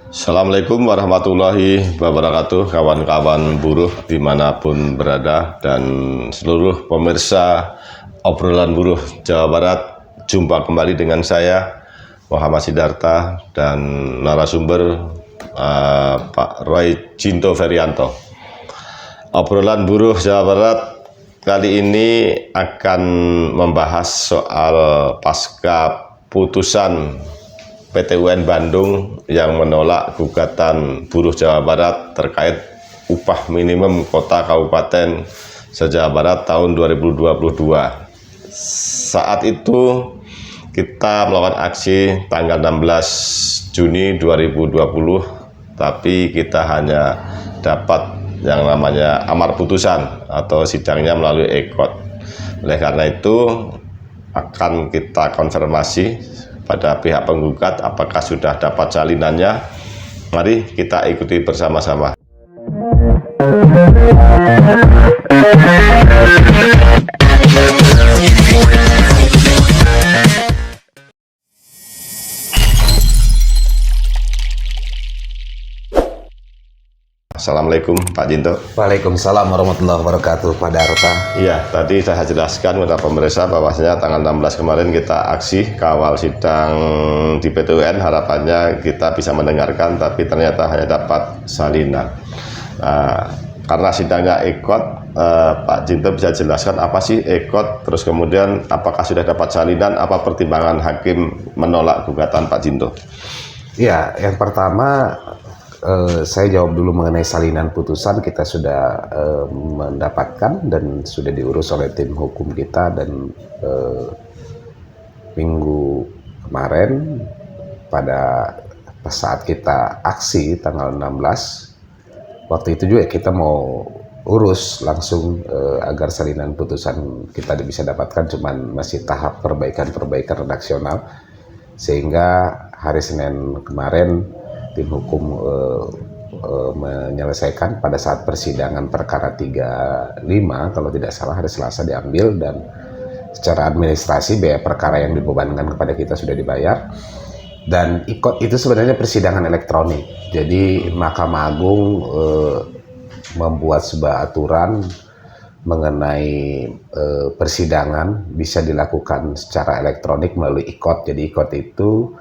Assalamualaikum warahmatullahi wabarakatuh, kawan-kawan buruh dimanapun berada dan seluruh pemirsa obrolan buruh Jawa Barat. Jumpa kembali dengan saya Muhammad Sidarta dan narasumber Pak Roy Cinto Ferianto. Obrolan buruh Jawa Barat kali ini akan membahas soal pasca putusan PT UN Bandung yang menolak gugatan buruh Jawa Barat terkait upah minimum kota kabupaten se-Jawa Barat tahun 2022. Saat itu kita melakukan aksi tanggal 16 Juni 2020, tapi kita hanya dapat yang namanya amar putusan atau sidangnya melalui EKOT. Oleh karena itu akan kita konfirmasi pada pihak penggugat apakah sudah dapat salinannya. Mari kita ikuti bersama-sama. Assalamualaikum Pak Cinto. Waalaikumsalam warahmatullahi wabarakatuh, Pak Darta. Iya, tadi saya jelaskan kepada pemirsa bahwasanya tanggal 16 kemarin kita aksi kawal sidang di PT UN. Harapannya kita bisa mendengarkan, tapi ternyata hanya dapat salinan. Karena sidangnya EKOT, Pak Cinto bisa jelaskan apa sih EKOT, terus kemudian apakah sudah dapat salinan, apa pertimbangan hakim menolak gugatan Pak Cinto? Ya, yang pertama saya jawab dulu mengenai salinan putusan. Kita sudah mendapatkan dan sudah diurus oleh tim hukum kita, dan minggu kemarin pada saat kita aksi tanggal 16, waktu itu juga kita mau urus langsung agar salinan putusan kita bisa dapatkan, cuman masih tahap perbaikan redaksional, sehingga hari Senin kemarin tim hukum menyelesaikan pada saat persidangan perkara 35, kalau tidak salah hari Selasa diambil, dan secara administrasi biaya perkara yang dibebankan kepada kita sudah dibayar. Dan IKOT itu sebenarnya persidangan elektronik, jadi Mahkamah Agung membuat sebuah aturan mengenai persidangan bisa dilakukan secara elektronik melalui IKOT. Jadi IKOT itu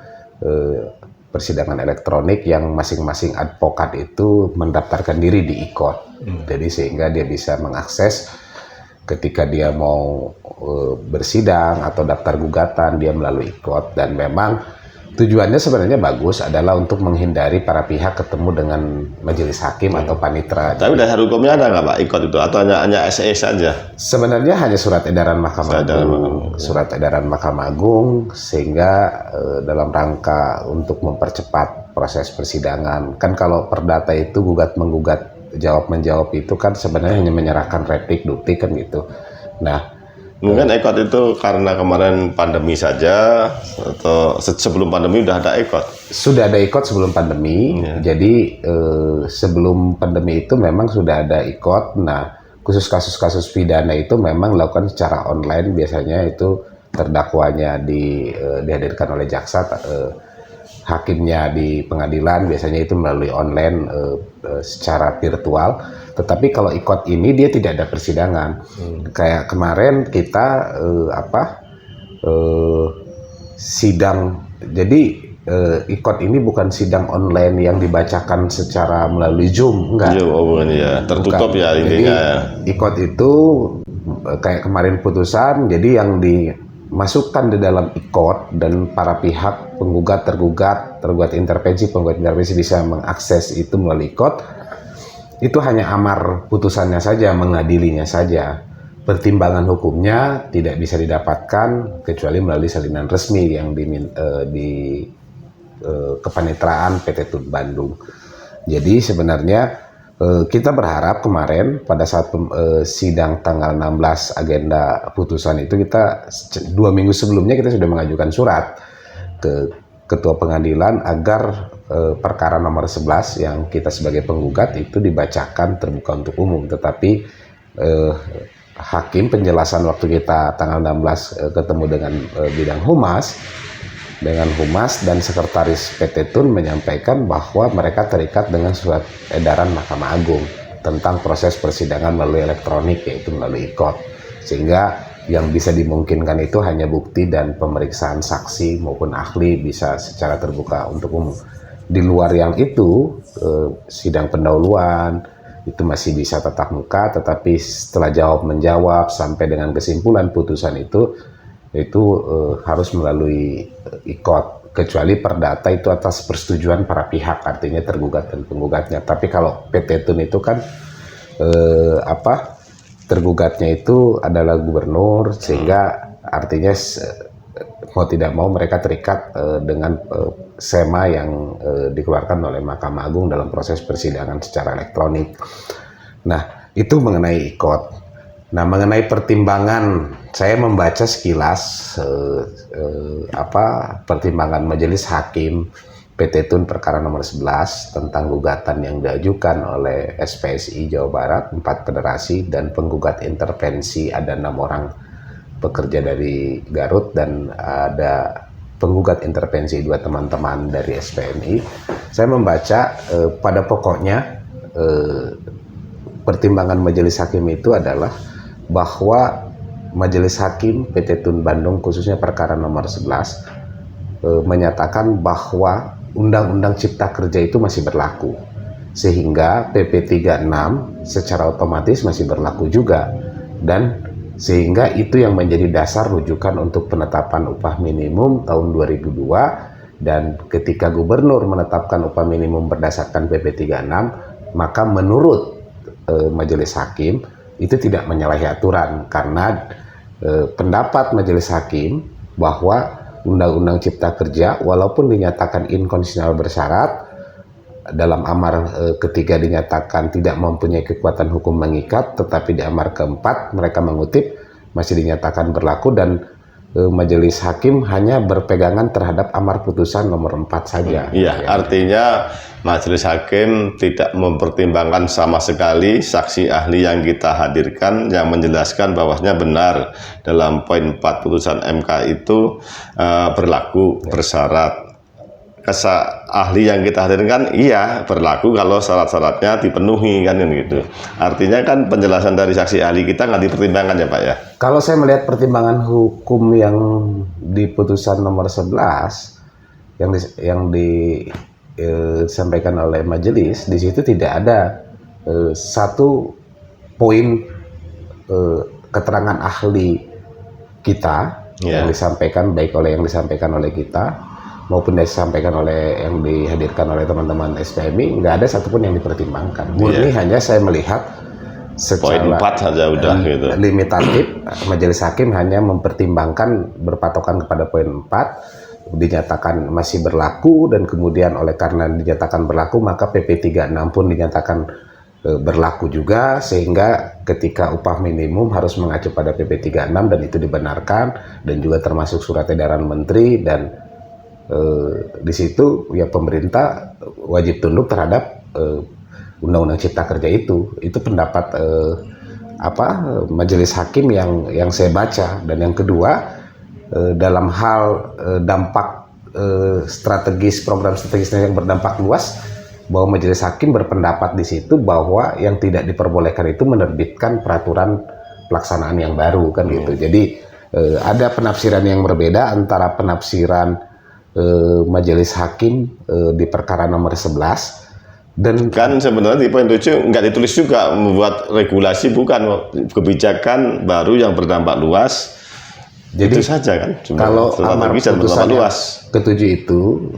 persidangan elektronik yang masing-masing advokat itu mendaftarkan diri di IKOT. Jadi sehingga dia bisa mengakses ketika dia mau bersidang atau daftar gugatan, dia melalui IKOT. Dan memang tujuannya sebenarnya bagus, adalah untuk menghindari para pihak ketemu dengan majelis hakim atau panitera. Tapi dasar hukumnya ada nggak Pak IKOT itu, atau hanya SE saja? Sebenarnya hanya surat edaran Mahkamah Agung, surat edaran Mahkamah Agung, sehingga dalam rangka untuk mempercepat proses persidangan. Kan kalau perdata itu gugat-menggugat, jawab-menjawab itu kan sebenarnya hanya menyerahkan replik dukti kan gitu. Nah, mungkin EKOT itu karena kemarin pandemi saja, atau sebelum pandemi udah ada EKOT? Sudah ada IKOT sebelum pandemi, jadi sebelum pandemi itu memang sudah ada IKOT. Nah, khusus kasus-kasus pidana itu memang dilakukan secara online, biasanya itu terdakwanya dihadirkan oleh jaksa, hakimnya di pengadilan, biasanya itu melalui online secara virtual. Tetapi kalau IKOT ini dia tidak ada persidangan. Kayak kemarin kita sidang. Jadi IKOT ini bukan sidang online yang dibacakan secara melalui Zoom, enggak. Bukan, ya tertutup bukan. Ya intinya. Jadi IKOT itu kayak kemarin putusan, jadi yang dimasukkan di dalam IKOT dan para pihak penggugat, tergugat intervensi, penggugat intervensi bisa mengakses itu melalui IKOT. Itu hanya amar putusannya saja, mengadilinya saja. Pertimbangan hukumnya tidak bisa didapatkan kecuali melalui salinan resmi yang di kepanitraan PT TUN Bandung. Jadi sebenarnya kita berharap kemarin pada saat sidang tanggal 16 agenda putusan itu, kita 2 minggu sebelumnya kita sudah mengajukan surat ke Ketua Pengadilan agar perkara nomor 11 yang kita sebagai penggugat itu dibacakan terbuka untuk umum. Tetapi hakim penjelasan waktu kita tanggal 16 ketemu dengan bidang humas, dengan Humas dan Sekretaris PT Tun menyampaikan bahwa mereka terikat dengan surat edaran Mahkamah Agung tentang proses persidangan melalui elektronik, yaitu melalui e-court, sehingga yang bisa dimungkinkan itu hanya bukti dan pemeriksaan saksi maupun ahli bisa secara terbuka untuk umum. Di luar yang itu, sidang pendahuluan itu masih bisa tatap muka, tetapi setelah jawab menjawab sampai dengan kesimpulan putusan itu harus melalui e-court, kecuali perdata itu atas persetujuan para pihak, artinya tergugat dan penggugatnya. Tapi kalau PT Tun itu kan tergugatnya itu adalah gubernur, sehingga artinya mau tidak mau mereka terikat dengan SEMA yang dikeluarkan oleh Mahkamah Agung dalam proses persidangan secara elektronik. Nah, itu mengenai e-court. Nah, mengenai pertimbangan, saya membaca sekilas pertimbangan Majelis Hakim PT Tun perkara nomor 11 tentang gugatan yang diajukan oleh SPSI Jawa Barat, 4 federasi, dan penggugat intervensi ada 6 orang pekerja dari Garut, dan ada penggugat intervensi 2 teman-teman dari SPMI. Saya membaca pada pokoknya pertimbangan Majelis Hakim itu adalah bahwa Majelis Hakim PT Tun Bandung khususnya perkara nomor 11 menyatakan bahwa Undang-Undang Cipta Kerja itu masih berlaku, sehingga PP 36 secara otomatis masih berlaku juga, dan sehingga itu yang menjadi dasar rujukan untuk penetapan upah minimum tahun 2002. Dan ketika gubernur menetapkan upah minimum berdasarkan PP 36, maka menurut Majelis Hakim itu tidak menyalahi aturan, karena pendapat Majelis Hakim bahwa Undang-Undang Cipta Kerja walaupun dinyatakan inkonstitusional bersyarat, dalam amar ketiga dinyatakan tidak mempunyai kekuatan hukum mengikat, tetapi di amar keempat mereka mengutip masih dinyatakan berlaku, dan Majelis Hakim hanya berpegangan terhadap amar putusan nomor 4 saja. Iya, artinya Majelis Hakim tidak mempertimbangkan sama sekali saksi ahli yang kita hadirkan yang menjelaskan bahwasanya benar dalam poin 4 putusan MK itu berlaku bersyarat. Ahli yang kita hadirkan iya berlaku kalau syarat-syaratnya dipenuhi, kan gitu. Artinya kan penjelasan dari saksi ahli kita nggak dipertimbangkan ya Pak ya? Kalau saya melihat pertimbangan hukum yang di putusan nomor 11 yang disampaikan oleh majelis, di situ tidak ada satu poin keterangan ahli kita yang disampaikan, baik yang disampaikan oleh kita maupun disampaikan oleh yang dihadirkan oleh teman-teman SPMI, nggak ada satupun yang dipertimbangkan. Murni hanya saya melihat secara poin 4 saja udah gitu. Limitatif, Majelis Hakim hanya mempertimbangkan berpatokan kepada poin 4, dinyatakan masih berlaku, dan kemudian oleh karena dinyatakan berlaku maka PP 36 pun dinyatakan berlaku juga, sehingga ketika upah minimum harus mengacu pada PP 36 dan itu dibenarkan, dan juga termasuk surat edaran menteri, dan di situ ya pemerintah wajib tunduk terhadap Undang-Undang Cipta Kerja itu pendapat Majelis Hakim yang saya baca. Dan yang kedua, dalam hal dampak program strategis yang berdampak luas, bahwa Majelis Hakim berpendapat di situ bahwa yang tidak diperbolehkan itu menerbitkan peraturan pelaksanaan yang baru, kan gitu. Jadi ada penafsiran yang berbeda antara penafsiran Majelis Hakim di perkara nomor 11, dan kan sebenarnya di poin 7 nggak ditulis juga membuat regulasi, bukan kebijakan baru yang berdampak luas. Jadi itu saja kan. Kalau amar putusan ketujuh itu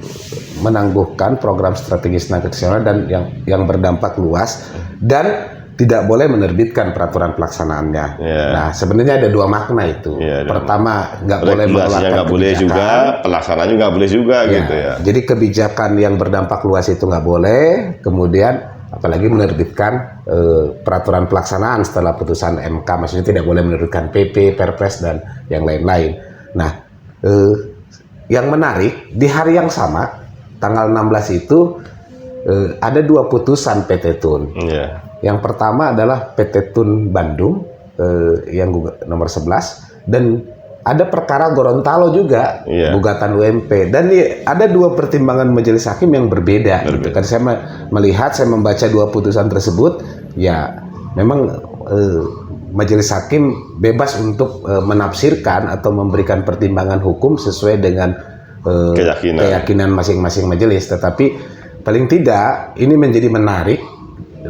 menangguhkan program strategis nasional dan yang berdampak luas dan tidak boleh menerbitkan peraturan pelaksanaannya. Nah, sebenarnya ada dua makna itu. Pertama, nggak boleh mengeluarkan nggak boleh juga, pelaksanaannya nggak boleh juga gitu ya. Jadi kebijakan yang berdampak luas itu nggak boleh, kemudian apalagi menerbitkan peraturan pelaksanaan setelah putusan MK, maksudnya tidak boleh menerbitkan PP, Perpres, dan yang lain-lain. Nah, yang menarik, di hari yang sama, tanggal 16 itu, ada 2 putusan PT Tun. Yang pertama adalah PT Tun Bandung yang nomor 11, dan ada perkara Gorontalo juga, Iya. gugatan UMP, dan ada dua pertimbangan majelis hakim yang berbeda. Gitu kan saya melihat, saya membaca dua putusan tersebut, ya memang majelis hakim bebas untuk menafsirkan atau memberikan pertimbangan hukum sesuai dengan keyakinan masing-masing majelis. Tetapi paling tidak ini menjadi menarik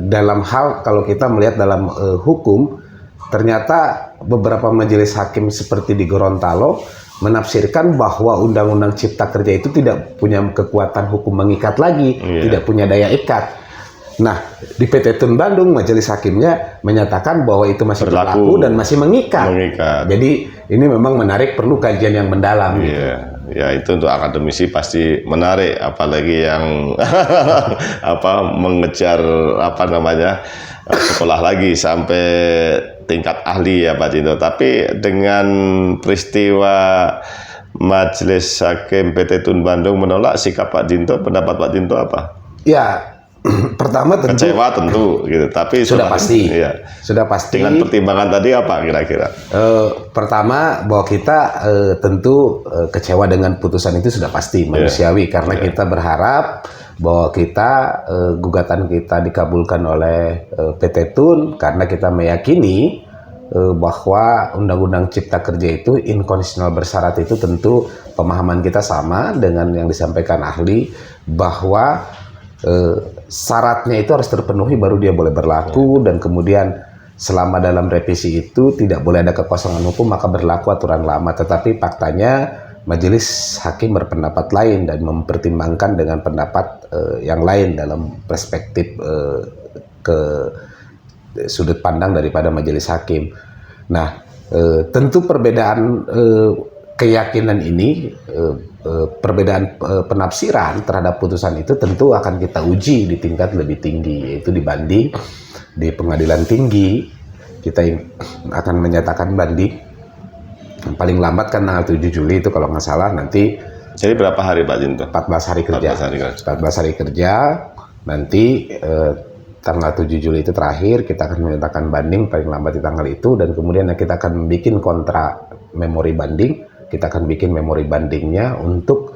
dalam hal kalau kita melihat dalam hukum. Ternyata beberapa majelis hakim seperti di Gorontalo menafsirkan bahwa Undang-Undang Cipta Kerja itu tidak punya kekuatan hukum mengikat lagi, tidak punya daya ikat. Nah, di PT Tun Bandung majelis hakimnya menyatakan bahwa itu masih berlaku dan masih mengikat. Jadi ini memang menarik, perlu kajian yang mendalam. Iya. Ya itu untuk akademisi pasti menarik, apalagi yang mengejar sekolah lagi sampai tingkat ahli ya Pak Jinto. Tapi dengan peristiwa Majelis Hakim PT Tun Bandung menolak, sikap Pak Jinto, pendapat Pak Jinto apa? Ya, pertama tentu kecewa tentu gitu, tapi sudah pasti. Ya. Sudah pasti. Dengan pertimbangan tadi apa kira-kira? Pertama bahwa kita tentu kecewa dengan putusan itu sudah pasti, manusiawi, karena kita berharap bahwa gugatan kita dikabulkan oleh PT Tun karena kita meyakini bahwa Undang-Undang Cipta Kerja itu inkonstitusional bersyarat. Itu tentu pemahaman kita sama dengan yang disampaikan ahli, bahwa syaratnya itu harus terpenuhi baru dia boleh berlaku, dan kemudian selama dalam revisi itu tidak boleh ada kekosongan hukum, maka berlaku aturan lama. Tetapi faktanya majelis hakim berpendapat lain dan mempertimbangkan dengan pendapat yang lain dalam perspektif ke sudut pandang daripada majelis hakim. Nah, tentu perbedaan keyakinan ini, perbedaan penafsiran terhadap putusan itu tentu akan kita uji di tingkat lebih tinggi, yaitu di banding di pengadilan tinggi. Kita akan menyatakan banding paling lambat kan tanggal 7 Juli itu kalau nggak salah nanti. Jadi berapa hari Pak Jinto? 14 hari kerja. 14 hari kerja. Nanti tanggal 7 Juli itu terakhir, kita akan menyatakan banding paling lambat di tanggal itu, dan kemudian kita akan bikin kontra memori banding. Kita akan bikin memori bandingnya untuk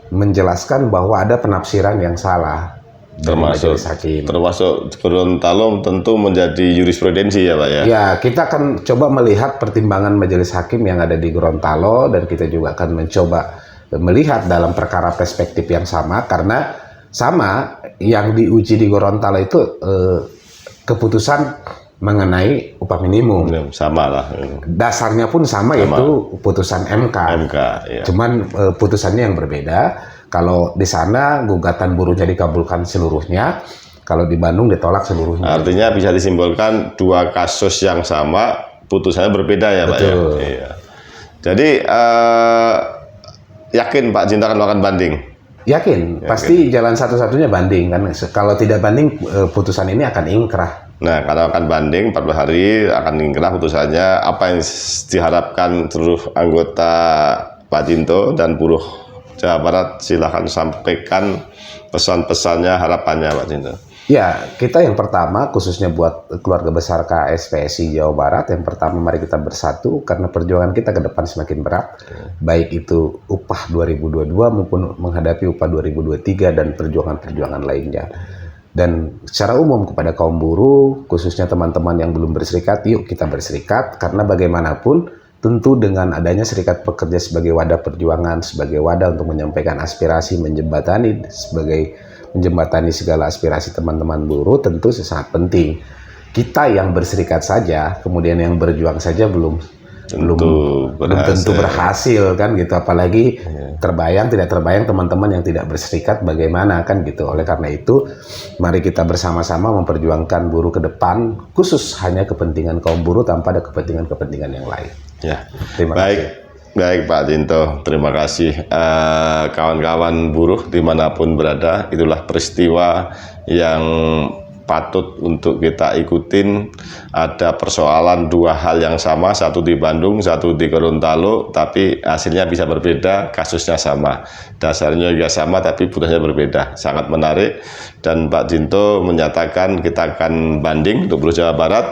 menjelaskan bahwa ada penafsiran yang salah. Termasuk Gorontalo tentu menjadi jurisprudensi ya Pak ya? Ya, kita akan coba melihat pertimbangan majelis hakim yang ada di Gorontalo, dan kita juga akan mencoba melihat dalam perkara perspektif yang sama, karena sama yang diuji di Gorontalo itu keputusan mengenai upah minimum. Sama lah. Dasarnya pun sama, yaitu putusan MK. Ya. Cuman putusannya yang berbeda. Kalau di sana gugatan buruhnya dikabulkan seluruhnya, kalau di Bandung ditolak seluruhnya. Artinya bisa disimpulkan dua kasus yang sama, putusannya berbeda ya Pak ya? Iya. Jadi yakin Pak Jinto akan melakukan banding? Yakin, pasti jalan satu-satunya banding kan. Kalau tidak banding, putusan ini akan ingkrah. Nah, kalau akan banding 14 hari akan ingkrah putusannya. Apa yang diharapkan seluruh anggota Pak Jinto dan buruh Jawa Barat, silakan sampaikan pesan-pesannya, harapannya Pak Jinto. Ya, kita yang pertama khususnya buat keluarga besar KSPSI Jawa Barat, yang pertama mari kita bersatu karena perjuangan kita ke depan semakin berat. Baik itu upah 2022 maupun menghadapi upah 2023 dan perjuangan-perjuangan lainnya. Dan secara umum kepada kaum buruh, khususnya teman-teman yang belum berserikat, yuk kita berserikat, karena bagaimanapun tentu dengan adanya serikat pekerja sebagai wadah perjuangan, sebagai wadah untuk menyampaikan aspirasi, menjembatani segala aspirasi teman-teman buruh, tentu sangat penting. Kita yang berserikat saja, kemudian yang berjuang saja belum tentu berhasil kan gitu, apalagi tidak terbayang teman-teman yang tidak berserikat bagaimana kan gitu. Oleh karena itu mari kita bersama-sama memperjuangkan buruh ke depan, khusus hanya kepentingan kaum buruh tanpa ada kepentingan-kepentingan yang lain. Ya, terima kasih. Baik Pak Jinto, terima kasih. Kawan-kawan buruh dimanapun berada, itulah peristiwa yang patut untuk kita ikutin. Ada persoalan dua hal yang sama, satu di Bandung, satu di Gorontalo, tapi hasilnya bisa berbeda, kasusnya sama, dasarnya juga sama, tapi putusannya berbeda. Sangat menarik, dan Pak Jinto menyatakan kita akan banding untuk buruh Jawa Barat.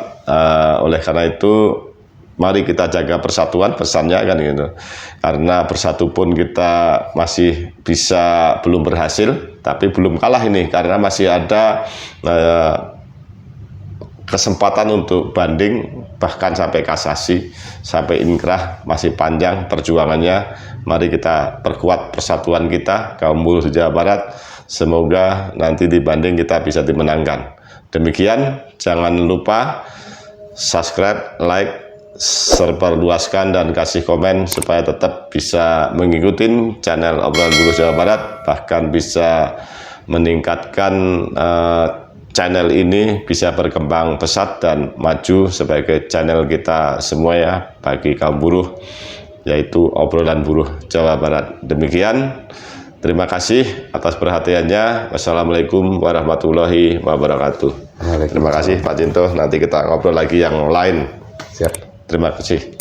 Oleh karena itu mari kita jaga persatuan, pesannya kan gitu. Karena bersatu pun kita masih bisa belum berhasil, tapi belum kalah ini karena masih ada kesempatan untuk banding, bahkan sampai kasasi, sampai inkrah, masih panjang perjuangannya. Mari kita perkuat persatuan kita, kaum buruh di Jawa Barat. Semoga nanti di banding kita bisa dimenangkan. Demikian, jangan lupa subscribe, like, serta luaskan dan kasih komen supaya tetap bisa mengikuti channel Obrolan Buruh Jawa Barat, bahkan bisa meningkatkan channel ini bisa berkembang pesat dan maju sebagai channel kita semua ya, bagi kaum buruh, yaitu Obrolan Buruh Jawa Barat. Demikian, terima kasih atas perhatiannya. Wassalamualaikum warahmatullahi wabarakatuh. Terima kasih Pak Cinto, nanti kita ngobrol lagi yang lain. Siap. Terima kasih.